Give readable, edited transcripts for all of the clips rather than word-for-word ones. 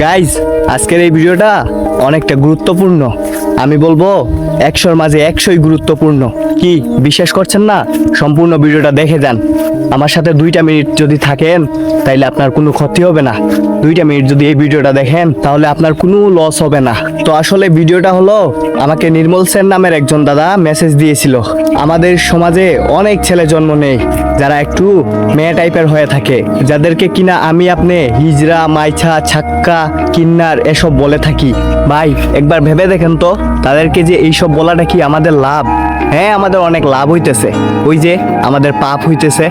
Guys, আজকের এই ভিডিওটা অনেকটা গুরুত্বপূর্ণ। আমি বলবো 100-র মাঝে 100ই গুরুত্বপূর্ণ। কি বিশ্বাস করছেন না? সম্পূর্ণ ভিডিওটা দেখে যান। আমার সাথে 2টা মিনিট যদি থাকেন তাইলে আপনার কোনো ক্ষতি হবে না। 2টা মিনিট যদি এই ভিডিওটা দেখেন তাহলে আপনার কোনো লস হবে না। তো আসলে ভিডিওটা হলো, আমাকে নির্মল সেন নামের একজন দাদা মেসেজ দিয়েছিল। আমাদের সমাজে অনেক ছেলে জন্ম নেয় যারা একটু মেয়ে টাইপের হয়ে থাকে, যাদেরকে কিনা আমি আপনি হিজড়া, মাইছা, ছাক্কা, কিন্নার এসব বলে থাকি। ভাই একবার ভেবে দেখেন তো, তাদেরকে যে এইসব বলাটা কি আমাদের লাভ? হ্যাঁ, আমাদের অনেক লাভ হইতেছে, ওই যে আমাদের পাপ হইতেছে।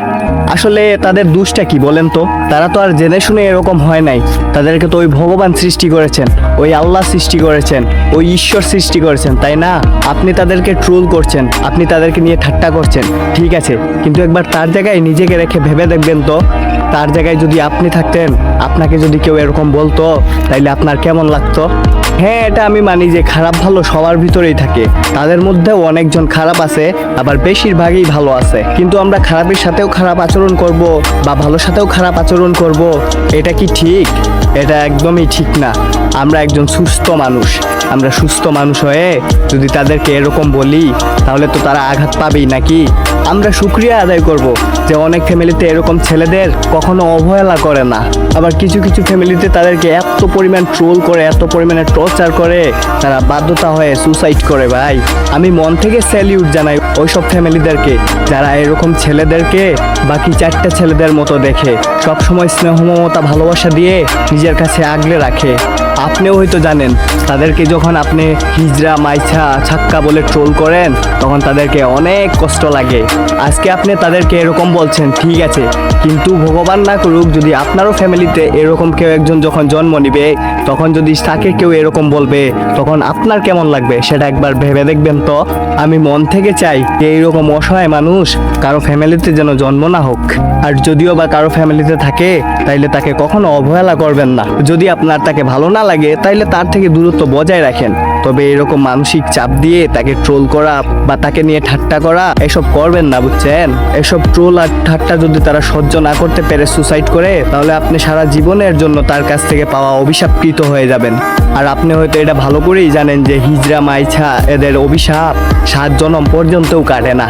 আসলে তাদের দোষটা কি বলেন তো? তারা তো আর জেনে শুনে এরকম হয় নাই। তাদেরকে তো ওই ভগবান সৃষ্টি করেছেন, ওই আল্লাহ সৃষ্টি করেছেন, ওই ঈশ্বর সৃষ্টি করেছেন, তাই না? আপনি তাদেরকে ট্রোল করছেন, আপনি তাদেরকে নিয়ে ঠাট্টা করছেন, ঠিক আছে, কিন্তু একবার তার জায়গায় নিজেকে রেখে ভেবে দেখবেন তো, তার জায়গায় যদি আপনি থাকতেন, আপনাকে যদি কেউ এরকম বলতো, তাইলে আপনার কেমন লাগতো? হ্যাঁ, এটা আমি মানি যে খারাপ ভালো সবার ভিতরেই থাকে, তাদের মধ্যেও অনেকজন খারাপ আছে, আবার বেশিরভাগই ভালো আছে। কিন্তু আমরা খারাপের সাথেও খারাপ আচরণ করব বা ভালোর সাথেও খারাপ আচরণ করব, এটা কি ঠিক? এটা একদমই ঠিক না। আমরা একজন সুস্থ মানুষ, আমরা সুস্থ মানুষ হয়ে যদি তাদেরকে এরকম বলি তাহলে তো তারা আঘাত পাবেই নাকি? আমরা শুকরিয়া আদায় করব যে অনেক ফ্যামিলিতে এরকম ছেলেদের কখনো অবহেলা করে না। আবার কিছু কিছু ফ্যামিলিতে তাদেরকে এত পরিমাণ ট্রোল করে, এত পরিমাণে টর্চার করে, তারা বাধ্যতা হয়ে সুসাইড করে। ভাই আমি মন থেকে স্যালিউট জানাই ওইসব ফ্যামিলিদেরকে যারা এরকম ছেলেদেরকে বাকি 4টা ছেলেদের মতো দেখে, সবসময় স্নেহ মমতা ভালোবাসা দিয়ে নিজের কাছে আগলে রাখে। আপনিও হয়তো জানেন, তাদেরকে যখন আপনি হিজড়া, মাইছা, ছাক্কা বলে ট্রোল করেন তখন তাদেরকে অনেক কষ্ট লাগে। আজকে আপনি তাদেরকে এরকম বলছেন, ঠিক আছে, কিন্তু ভগবান না করুক যদি আপনারও ফ্যামিলিতে এরকম কেউ একজন যখন জন্ম নিবে, তখন যদি তাকে কেউ এরকম বলবে, তখন আপনার কেমন লাগবে সেটা একবার ভেবে দেখবেন তো। আমি মন থেকে চাই যে এইরকম অসহায় মানুষ কারো ফ্যামিলিতে যেন জন্ম না হোক। আর যদিও বা কারো ফ্যামিলিতে থাকে তাইলে তাকে কখনো অবহেলা করবেন না। যদি আপনার তাকে ভালো না লাগে তাইলে তার থেকে দূরত্ব বজায় রাখেন। তবে এরকম মানসিক চাপ দিয়ে তাকে ট্রোল করা বা তাকে নিয়ে ঠাট্টা করা এসব করবেন না, বুঝছেন? এসব ট্রোল আর ঠাট্টা যদি তারা সহ্য না করতে পেরে সুসাইড করে, তাহলে আপনি সারা জীবনের জন্য তার কাছ থেকে পাওয়া অভিশাপকৃত হয়ে যাবেন। আর আপনি হয়তো এটা ভালো করেই জানেন যে হিজড়া, মাইছা এদের অভিশাপ 7 জনম পর্যন্তও কাটে না।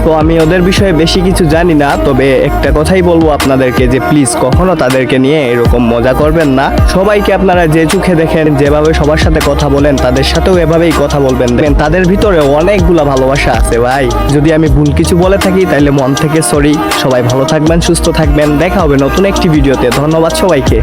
তো আমি ওদের বিষয়ে বেশি কিছু জানি না, তবে একটা কথাই বলবো আপনাদেরকে যে প্লিজ কখনো তাদেরকে নিয়ে এরকম মজা করবেন না। সবাইকে আপনারা যে চোখে দেখেন, যেভাবে সবার সাথে কথা বলেন, তাদের সাথেও এভাবেই কথা বলবেন। দেখেন তাদের ভিতরে অনেকগুলা ভালোবাসা আছে। ভাই যদি আমি ভুল কিছু বলে থাকি তাহলে মন থেকে সরি। সবাই ভালো থাকবেন, সুস্থ থাকবেন, দেখা হবে নতুন একটি ভিডিওতে। ধন্যবাদ সবাইকে।